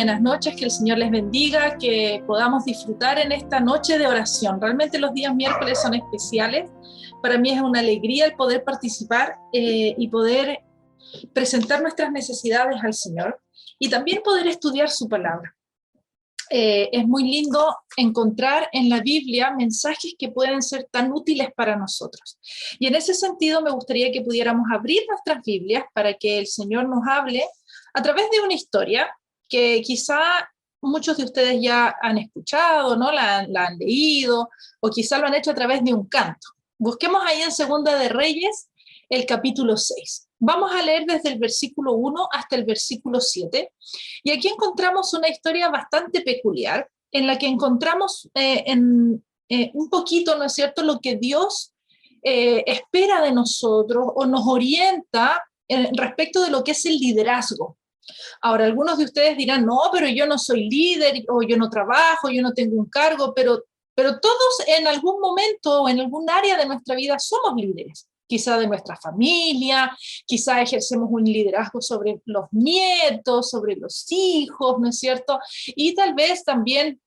Buenas noches, que el Señor les bendiga, que podamos disfrutar en esta noche de oración. Realmente los días miércoles son especiales. Para mí es una alegría el poder participar y poder presentar nuestras necesidades al Señor y también poder estudiar su palabra. Es muy lindo encontrar en la Biblia mensajes que pueden ser tan útiles para nosotros. Y en ese sentido me gustaría que pudiéramos abrir nuestras Biblias para que el Señor nos hable a través de una historia que quizá muchos de ustedes ya han escuchado, ¿no? La han leído, o quizá lo han hecho a través de un canto. Busquemos ahí en Segunda de Reyes, el capítulo 6. Vamos a leer desde el versículo 1 hasta el versículo 7, y aquí encontramos una historia bastante peculiar, en la que encontramos un poquito, ¿no es cierto?, lo que Dios espera de nosotros o nos orienta respecto de lo que es el liderazgo. Ahora, algunos de ustedes dirán, no, pero yo no soy líder, o yo no trabajo, yo no tengo un cargo, pero todos en algún momento o en algún área de nuestra vida somos líderes. Quizá de nuestra familia, quizá ejercemos un liderazgo sobre los nietos, sobre los hijos, ¿no es cierto? Y tal vez también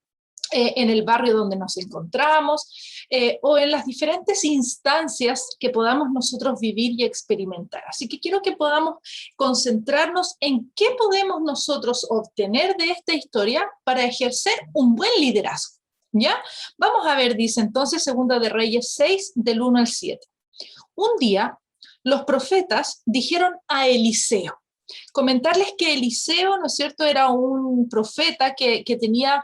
en el barrio donde nos encontramos, o en las diferentes instancias que podamos nosotros vivir y experimentar. Así que quiero que podamos concentrarnos en qué podemos nosotros obtener de esta historia para ejercer un buen liderazgo, ¿ya? Vamos a ver, dice entonces Segunda de Reyes 6, del 1 al 7. Un día, los profetas dijeron a Eliseo, comentarles que Eliseo, ¿no es cierto?, era un profeta que tenía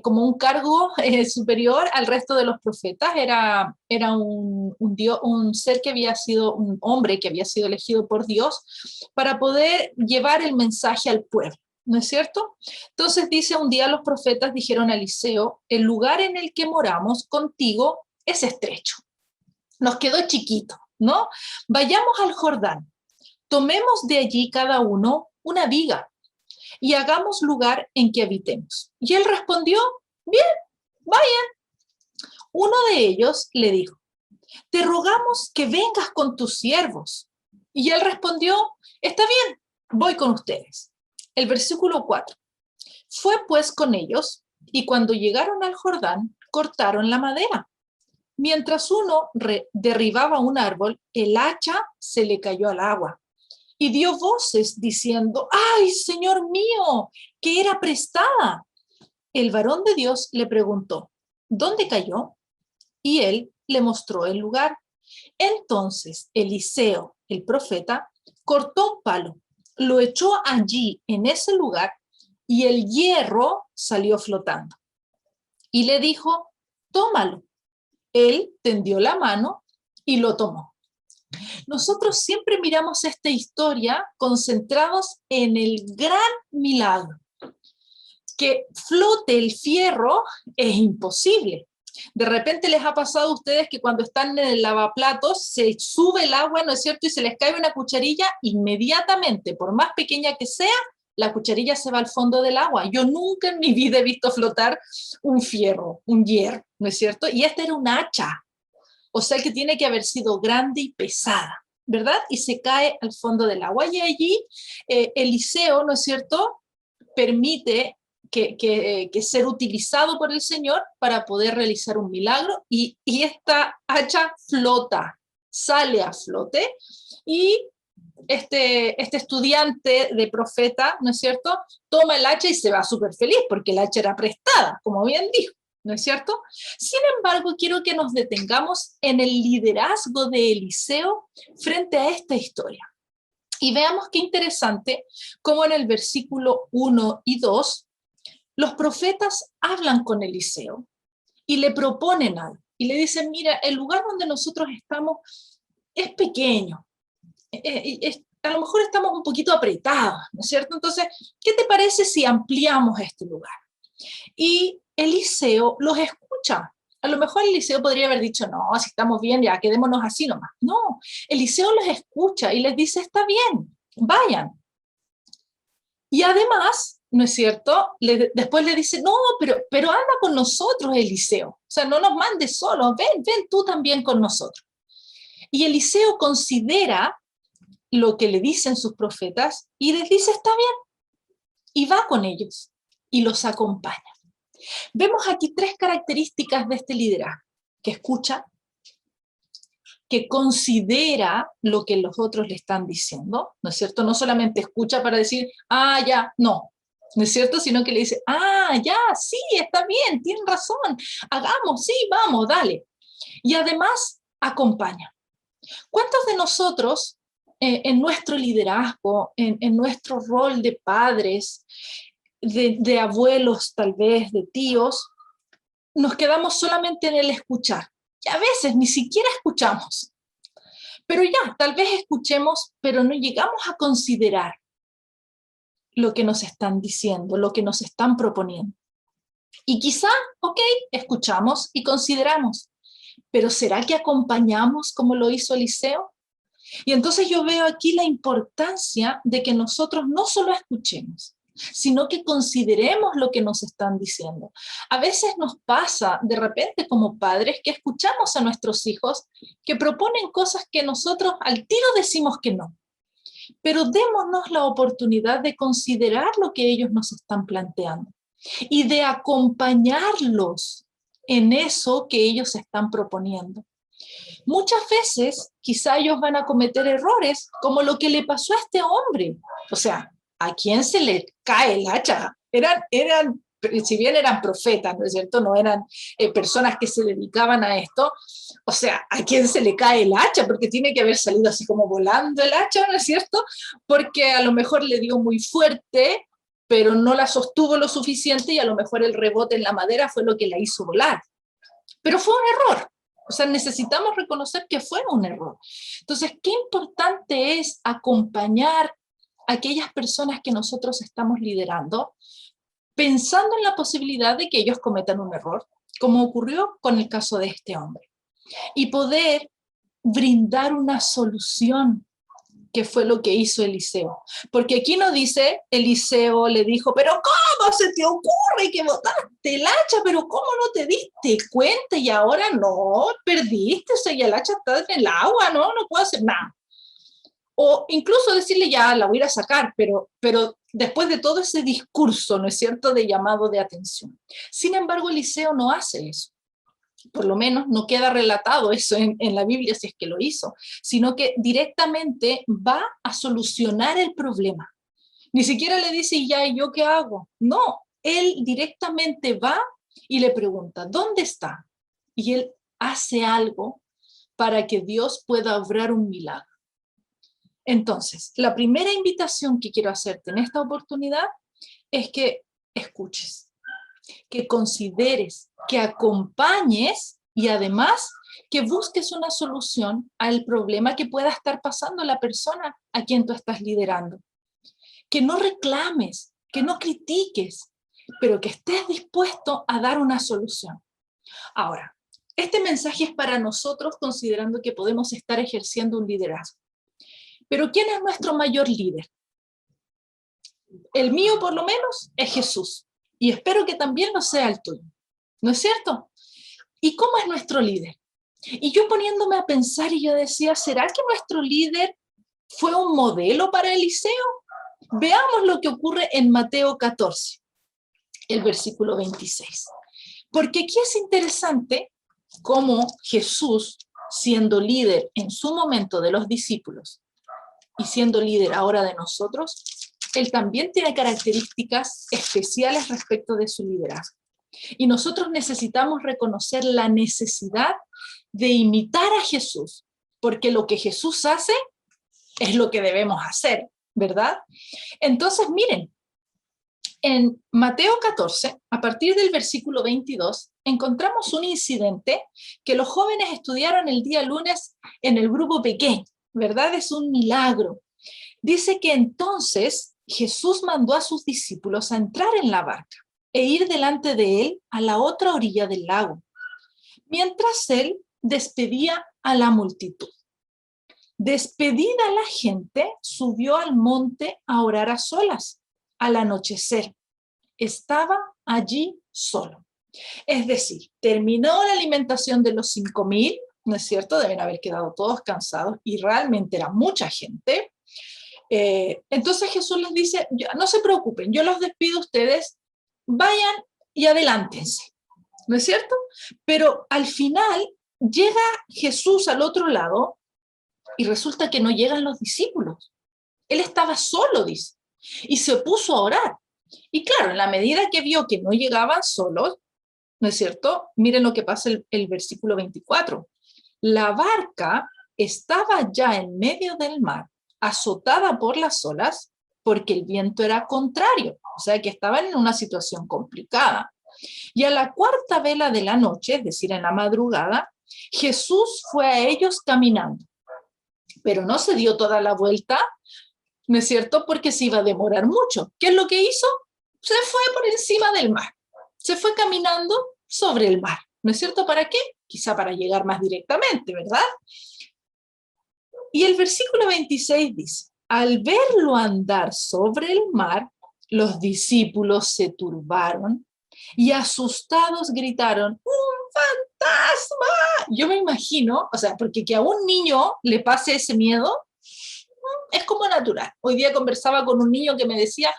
como un cargo superior al resto de los profetas. Era un ser que había sido, un hombre que había sido elegido por Dios para poder llevar el mensaje al pueblo, ¿no es cierto? Entonces dice, un día los profetas dijeron a Eliseo, el lugar en el que moramos contigo es estrecho, nos quedó chiquito, ¿no? Vayamos al Jordán. Tomemos de allí cada uno una viga y hagamos lugar en que habitemos. Y él respondió, bien, vayan. Uno de ellos le dijo, te rogamos que vengas con tus siervos. Y él respondió, está bien, voy con ustedes. El versículo 4. Fue pues con ellos, y cuando llegaron al Jordán, cortaron la madera. Mientras uno derribaba un árbol, el hacha se le cayó al agua. Y dio voces diciendo, ¡ay, Señor mío, que era prestada! El varón de Dios le preguntó, ¿dónde cayó? Y él le mostró el lugar. Entonces Eliseo, el profeta, cortó un palo, lo echó allí en ese lugar, y el hierro salió flotando. Y le dijo, tómalo. Él tendió la mano y lo tomó. Nosotros siempre miramos esta historia concentrados en el gran milagro. Que flote el fierro es imposible. De repente les ha pasado a ustedes que cuando están en el lavaplatos se sube el agua, ¿no es cierto? Y se les cae una cucharilla, inmediatamente, por más pequeña que sea, la cucharilla se va al fondo del agua. Yo nunca en mi vida he visto flotar un fierro, un hierro, ¿no es cierto? Y esta era un hacha. O sea que tiene que haber sido grande y pesada, ¿verdad? Y se cae al fondo del agua. Y allí Eliseo, ¿no es cierto?, permite que ser utilizado por el Señor para poder realizar un milagro, y esta hacha flota, sale a flote, y este estudiante de profeta, ¿no es cierto?, toma el hacha y se va súper feliz, porque el hacha era prestada, como bien dijo, ¿no es cierto? Sin embargo, quiero que nos detengamos en el liderazgo de Eliseo frente a esta historia. Y veamos qué interesante, cómo en el versículo 1 y 2, los profetas hablan con Eliseo y le proponen algo. Y le dicen, mira, el lugar donde nosotros estamos es pequeño. A lo mejor estamos un poquito apretados, ¿no es cierto? Entonces, ¿qué te parece si ampliamos este lugar? Y Eliseo los escucha. A lo mejor Eliseo podría haber dicho, no, si estamos bien, ya quedémonos así nomás. No, Eliseo los escucha y les dice, está bien, vayan. Y además, ¿no es cierto?, después le dice, no, pero anda con nosotros, Eliseo. O sea, no nos mandes solos, ven tú también con nosotros. Y Eliseo considera lo que le dicen sus profetas y les dice, está bien, y va con ellos y los acompaña. Vemos aquí tres características de este liderazgo: que escucha, que considera lo que los otros le están diciendo, ¿no es cierto? No solamente escucha para decir, ah, ya, no, ¿no es cierto? Sino que le dice, ah, ya, sí, está bien, tienen razón, hagamos, sí, vamos, dale. Y además acompaña. ¿Cuántos de nosotros en nuestro liderazgo, en nuestro rol de padres, de abuelos tal vez, de tíos, nos quedamos solamente en el escuchar? Y a veces ni siquiera escuchamos. Pero ya, tal vez escuchemos, pero no llegamos a considerar lo que nos están diciendo, lo que nos están proponiendo. Y quizá, ok, escuchamos y consideramos, pero ¿será que acompañamos como lo hizo Eliseo? Y entonces yo veo aquí la importancia de que nosotros no solo escuchemos, sino que consideremos lo que nos están diciendo. A veces nos pasa de repente como padres que escuchamos a nuestros hijos que proponen cosas que nosotros al tiro decimos que no, pero démonos la oportunidad de considerar lo que ellos nos están planteando y de acompañarlos en eso que ellos están proponiendo. Muchas veces quizá ellos van a cometer errores como lo que le pasó a este hombre. O sea, ¿a quién se le cae el hacha? Si bien eran profetas, ¿no es cierto? No eran personas que se dedicaban a esto. O sea, ¿a quién se le cae el hacha? Porque tiene que haber salido así como volando el hacha, ¿no es cierto? Porque a lo mejor le dio muy fuerte, pero no la sostuvo lo suficiente y a lo mejor el rebote en la madera fue lo que la hizo volar. Pero fue un error. O sea, necesitamos reconocer que fue un error. Entonces, qué importante es acompañar a aquellas personas que nosotros estamos liderando, pensando en la posibilidad de que ellos cometan un error, como ocurrió con el caso de este hombre, y poder brindar una solución, que fue lo que hizo Eliseo. Porque aquí no dice, Eliseo le dijo, pero ¿cómo se te ocurre que botaste el hacha? Pero ¿cómo no te diste cuenta? Y ahora no, perdiste, o sea, ya el hacha está en el agua, no puedo hacer nada. O incluso decirle, ya, la voy a ir a sacar, pero después de todo ese discurso, ¿no es cierto?, de llamado de atención. Sin embargo, Eliseo no hace eso. Por lo menos no queda relatado eso en la Biblia si es que lo hizo, sino que directamente va a solucionar el problema. Ni siquiera le dice, ya, ¿y yo qué hago? No, él directamente va y le pregunta, ¿dónde está? Y él hace algo para que Dios pueda obrar un milagro. Entonces, la primera invitación que quiero hacerte en esta oportunidad es que escuches, que consideres, que acompañes y además que busques una solución al problema que pueda estar pasando la persona a quien tú estás liderando. Que no reclames, que no critiques, pero que estés dispuesto a dar una solución. Ahora, este mensaje es para nosotros considerando que podemos estar ejerciendo un liderazgo. Pero ¿quién es nuestro mayor líder? El mío, por lo menos, es Jesús. Y espero que también lo sea el tuyo. ¿No es cierto? ¿Y cómo es nuestro líder? Y yo poniéndome a pensar y yo decía, ¿será que nuestro líder fue un modelo para Eliseo? Veamos lo que ocurre en Mateo 14, el versículo 26. Porque aquí es interesante cómo Jesús, siendo líder en su momento de los discípulos y siendo líder ahora de nosotros, él también tiene características especiales respecto de su liderazgo. Y nosotros necesitamos reconocer la necesidad de imitar a Jesús, porque lo que Jesús hace es lo que debemos hacer, ¿verdad? Entonces, miren, en Mateo 14, a partir del versículo 22, encontramos un incidente que los jóvenes estudiaron el día lunes en el grupo pequeño, ¿verdad? Es un milagro. Dice que entonces Jesús mandó a sus discípulos a entrar en la barca e ir delante de él a la otra orilla del lago, mientras él despedía a la multitud. Despedida la gente, subió al monte a orar a solas. Al anochecer, estaba allí solo. Es decir, terminó la alimentación de los 5.000, ¿no es cierto? Deben haber quedado todos cansados y realmente era mucha gente. Entonces Jesús les dice, no se preocupen, yo los despido a ustedes, vayan y adelántense, ¿no es cierto? Pero al final llega Jesús al otro lado y resulta que no llegan los discípulos. Él estaba solo, dice, y se puso a orar. Y claro, en la medida que vio que no llegaban solos, ¿no es cierto? Miren lo que pasa el versículo 24. La barca estaba ya en medio del mar, azotada por las olas, porque el viento era contrario, o sea que estaban en una situación complicada. Y a la cuarta vela de la noche, es decir, en la madrugada, Jesús fue a ellos caminando, pero no se dio toda la vuelta, ¿no es cierto? Porque se iba a demorar mucho. ¿Qué es lo que hizo? Se fue por encima del mar, se fue caminando sobre el mar, ¿no es cierto? ¿Para qué? Quizá para llegar más directamente, ¿verdad? Y el versículo 26 dice, al verlo andar sobre el mar, los discípulos se turbaron y asustados gritaron, ¡un fantasma! Yo me imagino, o sea, porque que a un niño le pase ese miedo, es como natural. Hoy día conversaba con un niño que me decía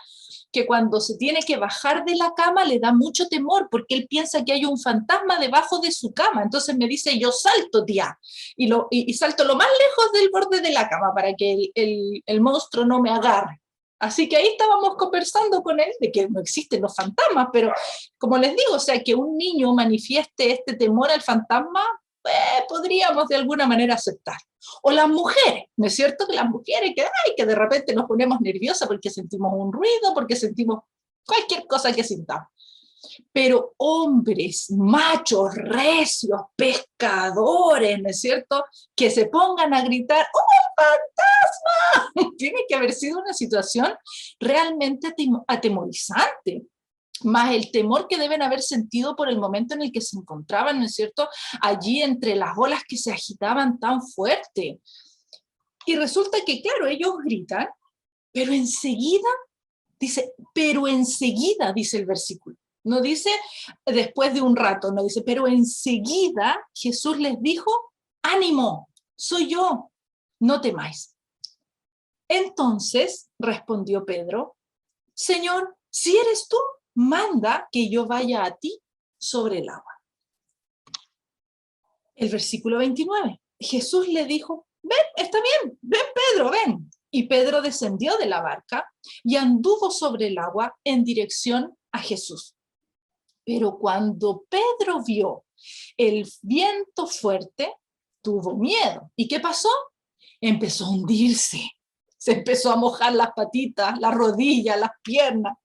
que cuando se tiene que bajar de la cama le da mucho temor porque él piensa que hay un fantasma debajo de su cama. Entonces me dice, yo salto, tía, y salto lo más lejos del borde de la cama para que el monstruo no me agarre. Así que ahí estábamos conversando con él de que no existen los fantasmas, pero como les digo, o sea, que un niño manifieste este temor al fantasma, podríamos de alguna manera aceptar. O las mujeres, ¿no es cierto? Que las mujeres que de repente nos ponemos nerviosas porque sentimos un ruido, porque sentimos cualquier cosa que sintamos. Pero hombres, machos, recios, pescadores, ¿no es cierto? Que se pongan a gritar, ¡un fantasma! Tiene que haber sido una situación realmente atemorizante, más el temor que deben haber sentido por el momento en el que se encontraban, ¿no es cierto?, allí entre las olas que se agitaban tan fuerte. Y resulta que, claro, ellos gritan, pero enseguida, dice el versículo. No dice después de un rato, no dice, pero enseguida Jesús les dijo, ánimo, soy yo, no temáis. Entonces respondió Pedro, Señor, si eres tú, manda que yo vaya a ti sobre el agua. El versículo 29. Jesús le dijo, ven, está bien, ven Pedro, ven. Y Pedro descendió de la barca y anduvo sobre el agua en dirección a Jesús. Pero cuando Pedro vio el viento fuerte, tuvo miedo. ¿Y qué pasó? Empezó a hundirse. Se empezó a mojar las patitas, las rodillas, las piernas.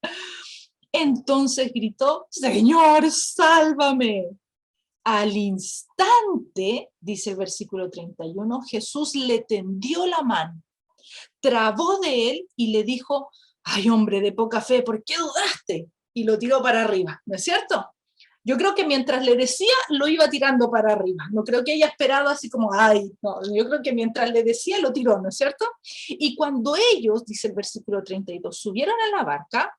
Entonces gritó, Señor, sálvame. Al instante, dice el versículo 31, Jesús le tendió la mano, trabó de él y le dijo, ay hombre de poca fe, ¿por qué dudaste? Y lo tiró para arriba, ¿no es cierto? Yo creo que mientras le decía, lo iba tirando para arriba. No creo que haya esperado así como, ay, no, yo creo que mientras le decía, lo tiró, ¿no es cierto? Y cuando ellos, dice el versículo 32, subieron a la barca,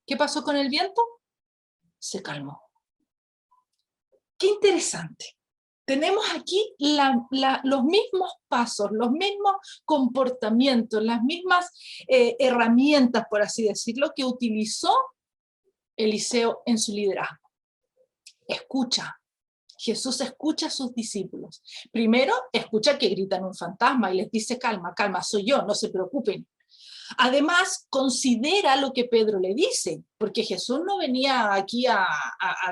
¿qué pasó con el viento? Se calmó. Qué interesante. Tenemos aquí los mismos pasos, los mismos comportamientos, las mismas herramientas, por así decirlo, que utilizó Eliseo en su liderazgo. Escucha. Jesús escucha a sus discípulos. Primero, escucha que gritan un fantasma y les dice, calma, calma, soy yo, no se preocupen. Además, considera lo que Pedro le dice, porque Jesús no venía aquí a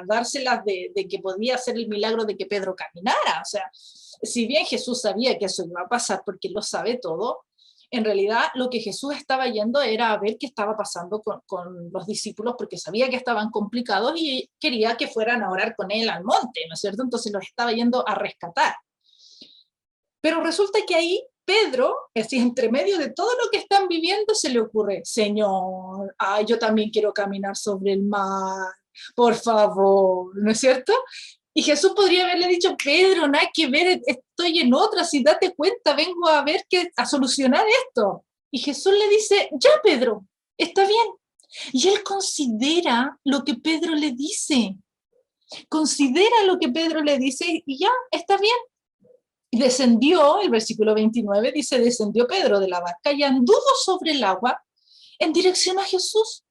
dárselas de que podía hacer el milagro de que Pedro caminara. O sea, si bien Jesús sabía que eso iba a pasar porque lo sabe todo, en realidad lo que Jesús estaba yendo era a ver qué estaba pasando con los discípulos, porque sabía que estaban complicados y quería que fueran a orar con él al monte, ¿no es cierto? Entonces los estaba yendo a rescatar. Pero resulta que ahí Pedro, así entre medio de todo lo que están viviendo, se le ocurre, Señor, ay, yo también quiero caminar sobre el mar, por favor, ¿no es cierto? Y Jesús podría haberle dicho, Pedro, nada que ver, estoy en otra, si date cuenta, vengo a ver a solucionar esto. Y Jesús le dice, ya Pedro, está bien. Y él considera lo que Pedro le dice. Considera lo que Pedro le dice y ya, está bien. Y descendió, el versículo 29 dice, descendió Pedro de la barca y anduvo sobre el agua en dirección a Jesús.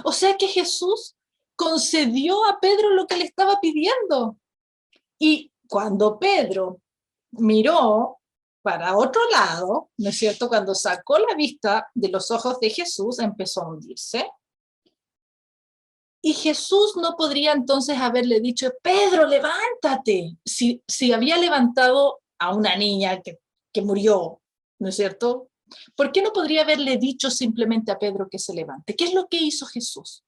O sea que Jesús concedió a Pedro lo que le estaba pidiendo. Y cuando Pedro miró para otro lado, ¿no es cierto? Cuando sacó la vista de los ojos de Jesús, empezó a hundirse. Y Jesús no podría entonces haberle dicho, Pedro, levántate, si había levantado a una niña que murió, ¿no es cierto? ¿Por qué no podría haberle dicho simplemente a Pedro que se levante? ¿Qué es lo que hizo Jesús?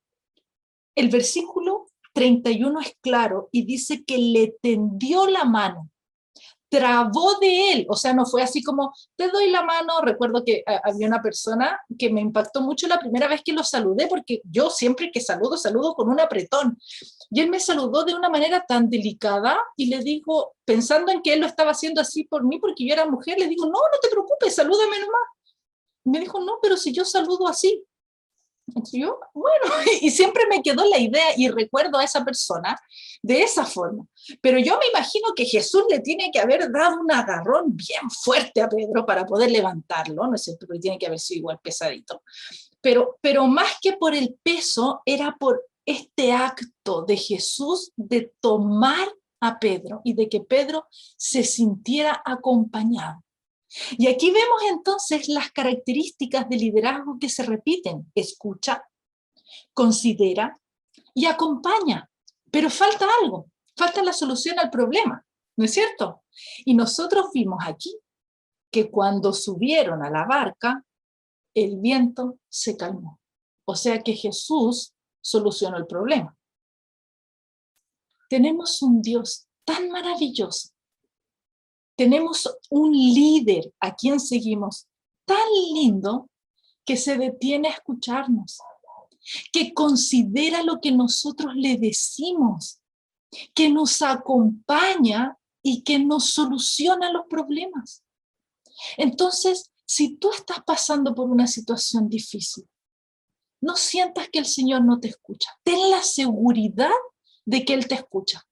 El versículo 31 es claro y dice que le tendió la mano, trabó de él, o sea, no fue así como, te doy la mano. Recuerdo que había una persona que me impactó mucho la primera vez que lo saludé, porque yo siempre que saludo con un apretón, y él me saludó de una manera tan delicada, y le digo, pensando en que él lo estaba haciendo así por mí, porque yo era mujer, le digo, no, no te preocupes, salúdame nomás. Y me dijo, no, pero si yo saludo así. Entonces yo, bueno, y siempre me quedó la idea y recuerdo a esa persona de esa forma. Pero yo me imagino que Jesús le tiene que haber dado un agarrón bien fuerte a Pedro para poder levantarlo, ¿no es cierto? Porque tiene que haber sido igual pesadito. Pero más que por el peso, era por este acto de Jesús de tomar a Pedro y de que Pedro se sintiera acompañado. Y aquí vemos entonces las características de liderazgo que se repiten: escucha, considera y acompaña. Pero falta algo, falta la solución al problema, ¿no es cierto? Y nosotros vimos aquí que cuando subieron a la barca, el viento se calmó. O sea que Jesús solucionó el problema. Tenemos un Dios tan maravilloso. Tenemos un líder a quien seguimos tan lindo que se detiene a escucharnos, que considera lo que nosotros le decimos, que nos acompaña y que nos soluciona los problemas. Entonces, si tú estás pasando por una situación difícil, no sientas que el Señor no te escucha. Ten la seguridad de que Él te escucha.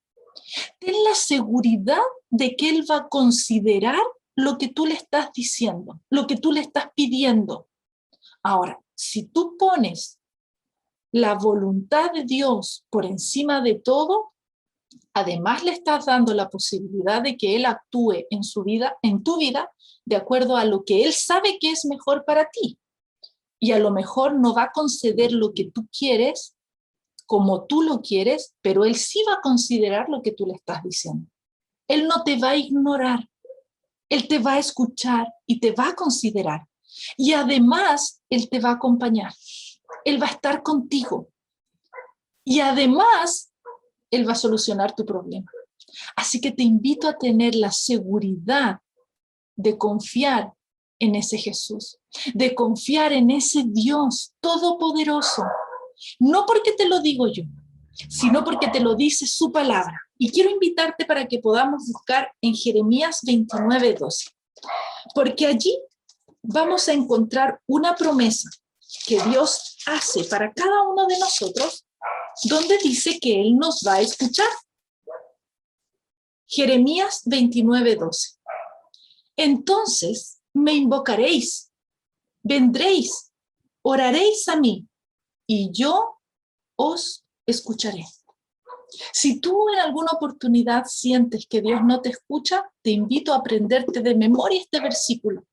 Ten la seguridad de que Él va a considerar lo que tú le estás diciendo, lo que tú le estás pidiendo. Ahora, si tú pones la voluntad de Dios por encima de todo, además le estás dando la posibilidad de que Él actúe en su vida, en tu vida, de acuerdo a lo que Él sabe que es mejor para ti. Y a lo mejor no va a conceder lo que tú quieres como tú lo quieres, pero Él sí va a considerar lo que tú le estás diciendo. Él no te va a ignorar, Él te va a escuchar y te va a considerar. Y además, Él te va a acompañar. Él va a estar contigo. Y además, Él va a solucionar tu problema. Así que te invito a tener la seguridad de confiar en ese Jesús, de confiar en ese Dios todopoderoso. No porque te lo digo yo, sino porque te lo dice su palabra. Y quiero invitarte para que podamos buscar en Jeremías 29:12, porque allí vamos a encontrar una promesa que Dios hace para cada uno de nosotros, donde dice que Él nos va a escuchar. Jeremías 29:12. Entonces me invocaréis, vendréis, oraréis a mí, y yo os escucharé. Si tú en alguna oportunidad sientes que Dios no te escucha, te invito a aprenderte de memoria este versículo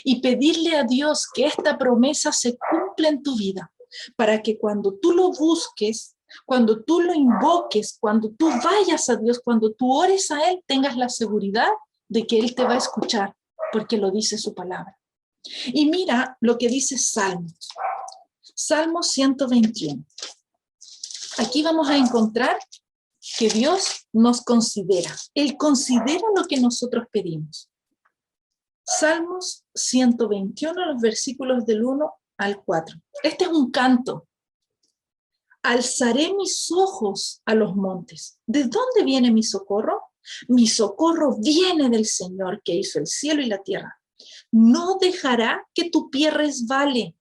y pedirle a Dios que esta promesa se cumpla en tu vida, para que cuando tú lo busques, cuando tú lo invoques, cuando tú vayas a Dios, cuando tú ores a Él, tengas la seguridad de que Él te va a escuchar, porque lo dice su palabra. Y mira lo que dice Salmos. Salmo 121. Aquí vamos a encontrar que Dios nos considera. Él considera lo que nosotros pedimos. Salmos 121, los versículos del 1 al 4. Este es un canto. Alzaré mis ojos a los montes. ¿De dónde viene mi socorro? Mi socorro viene del Señor, que hizo el cielo y la tierra. No dejará que tu pie resbale,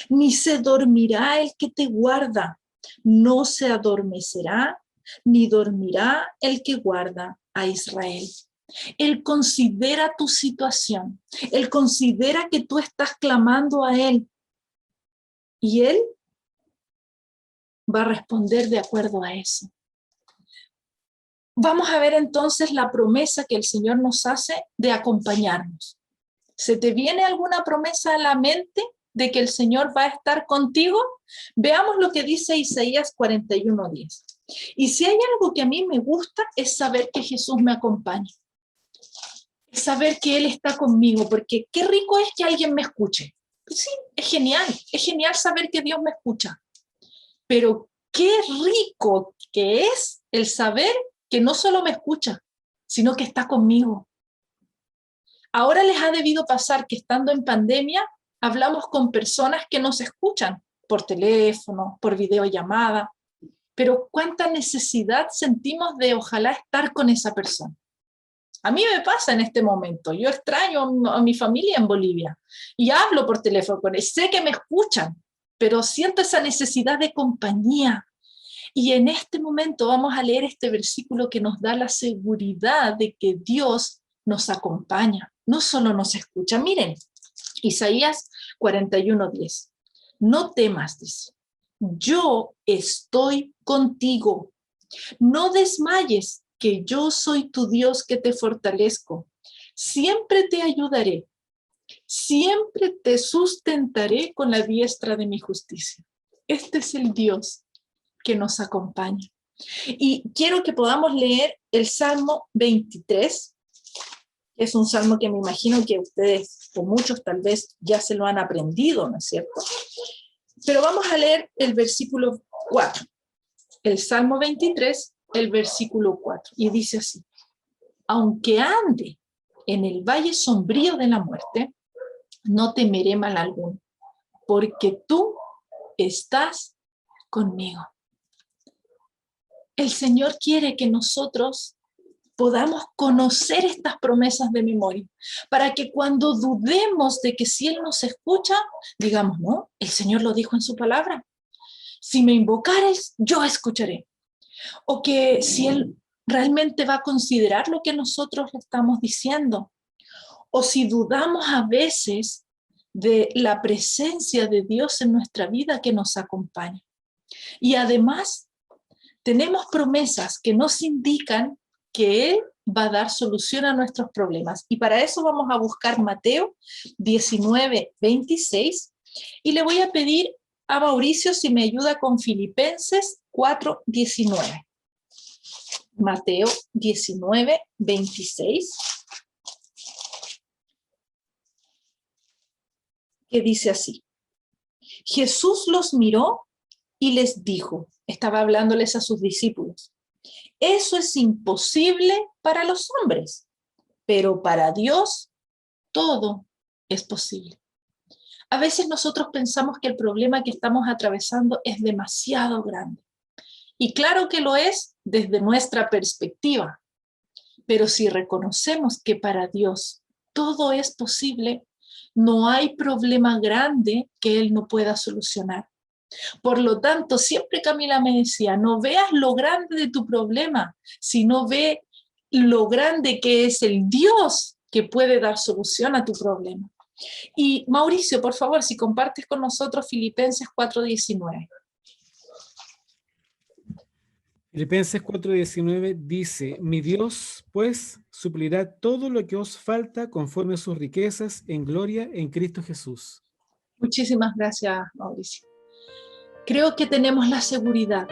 ni se dormirá el que te guarda. No se adormecerá, ni dormirá el que guarda a Israel. Él considera tu situación. Él considera que tú estás clamando a Él. Y Él va a responder de acuerdo a eso. Vamos a ver entonces la promesa que el Señor nos hace de acompañarnos. ¿Se te viene alguna promesa a la mente de que el Señor va a estar contigo? Veamos lo que dice Isaías 41:10. Y si hay algo que a mí me gusta, es saber que Jesús me acompaña. Es saber que Él está conmigo, porque qué rico es que alguien me escuche. Sí, es genial saber que Dios me escucha. Pero qué rico que es el saber que no solo me escucha, sino que está conmigo. Ahora les ha debido pasar que estando en pandemia, hablamos con personas que nos escuchan por teléfono, por videollamada, pero cuánta necesidad sentimos de ojalá estar con esa persona. A mí me pasa en este momento, yo extraño a mi familia en Bolivia y hablo por teléfono con ellos, sé que me escuchan, pero siento esa necesidad de compañía. Y en este momento vamos a leer este versículo que nos da la seguridad de que Dios nos acompaña, no solo nos escucha. Miren, Isaías 41:10. No temas, dice, yo estoy contigo. No desmayes, que yo soy tu Dios que te fortalezco. Siempre te ayudaré. Siempre te sustentaré con la diestra de mi justicia. Este es el Dios que nos acompaña. Y quiero que podamos leer el Salmo 23, que es un salmo que me imagino que ustedes, o muchos tal vez, ya se lo han aprendido, ¿no es cierto? Pero vamos a leer el versículo 4. El Salmo 23, el versículo 4. Y dice así: aunque ande en el valle sombrío de la muerte, no temeré mal alguno, porque tú estás conmigo. El Señor quiere que nosotros podamos conocer estas promesas de memoria, para que cuando dudemos de que si Él nos escucha, digamos, no, el Señor lo dijo en su palabra. Si me invocares, yo escucharé. O que si Él realmente va a considerar lo que nosotros le estamos diciendo. O si dudamos a veces de la presencia de Dios en nuestra vida que nos acompaña. Y además, tenemos promesas que nos indican que Él va a dar solución a nuestros problemas. Y para eso vamos a buscar Mateo 19:26. Y le voy a pedir a Mauricio si me ayuda con Filipenses 4:19. Mateo 19:26. Que dice así: Jesús los miró y les dijo, estaba hablándoles a sus discípulos, eso es imposible para los hombres, pero para Dios todo es posible. A veces nosotros pensamos que el problema que estamos atravesando es demasiado grande. Y claro que lo es desde nuestra perspectiva. Pero si reconocemos que para Dios todo es posible, no hay problema grande que Él no pueda solucionar. Por lo tanto, siempre Camila me decía, no veas lo grande de tu problema, sino ve lo grande que es el Dios que puede dar solución a tu problema. Y Mauricio, por favor, si compartes con nosotros Filipenses 4:19. Filipenses 4:19 dice, mi Dios, pues, suplirá todo lo que os falta conforme a sus riquezas en gloria en Cristo Jesús. Muchísimas gracias, Mauricio. Creo que tenemos la seguridad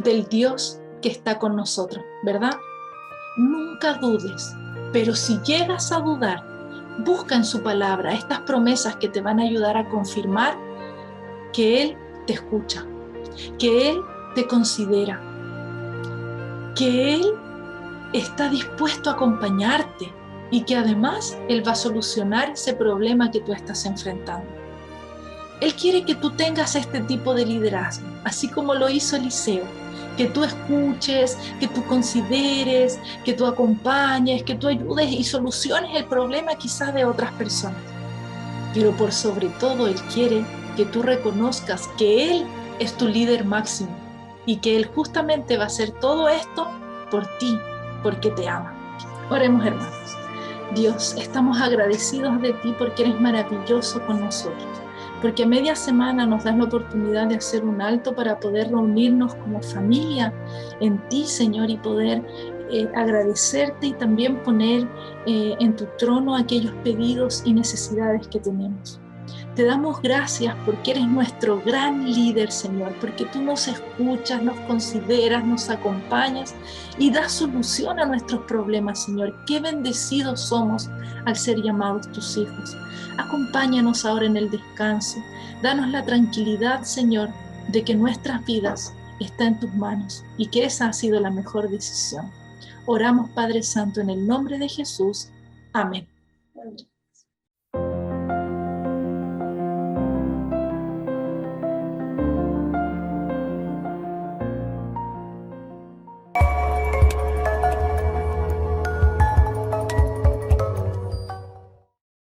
del Dios que está con nosotros, ¿verdad? Nunca dudes, pero si llegas a dudar, busca en su palabra estas promesas que te van a ayudar a confirmar que Él te escucha, que Él te considera, que Él está dispuesto a acompañarte y que además Él va a solucionar ese problema que tú estás enfrentando. Él quiere que tú tengas este tipo de liderazgo, así como lo hizo Eliseo, que tú escuches, que tú consideres, que tú acompañes, que tú ayudes y soluciones el problema quizás de otras personas. Pero por sobre todo Él quiere que tú reconozcas que Él es tu líder máximo y que Él justamente va a hacer todo esto por ti, porque te ama. Oremos, hermanos. Dios, estamos agradecidos de ti porque eres maravilloso con nosotros, porque a media semana nos das la oportunidad de hacer un alto para poder reunirnos como familia en ti, Señor, y poder agradecerte y también poner en tu trono aquellos pedidos y necesidades que tenemos. Te damos gracias porque eres nuestro gran líder, Señor, porque tú nos escuchas, nos consideras, nos acompañas y das solución a nuestros problemas, Señor. Qué bendecidos somos al ser llamados tus hijos. Acompáñanos ahora en el descanso. Danos la tranquilidad, Señor, de que nuestras vidas están en tus manos y que esa ha sido la mejor decisión. Oramos, Padre Santo, en el nombre de Jesús. Amén.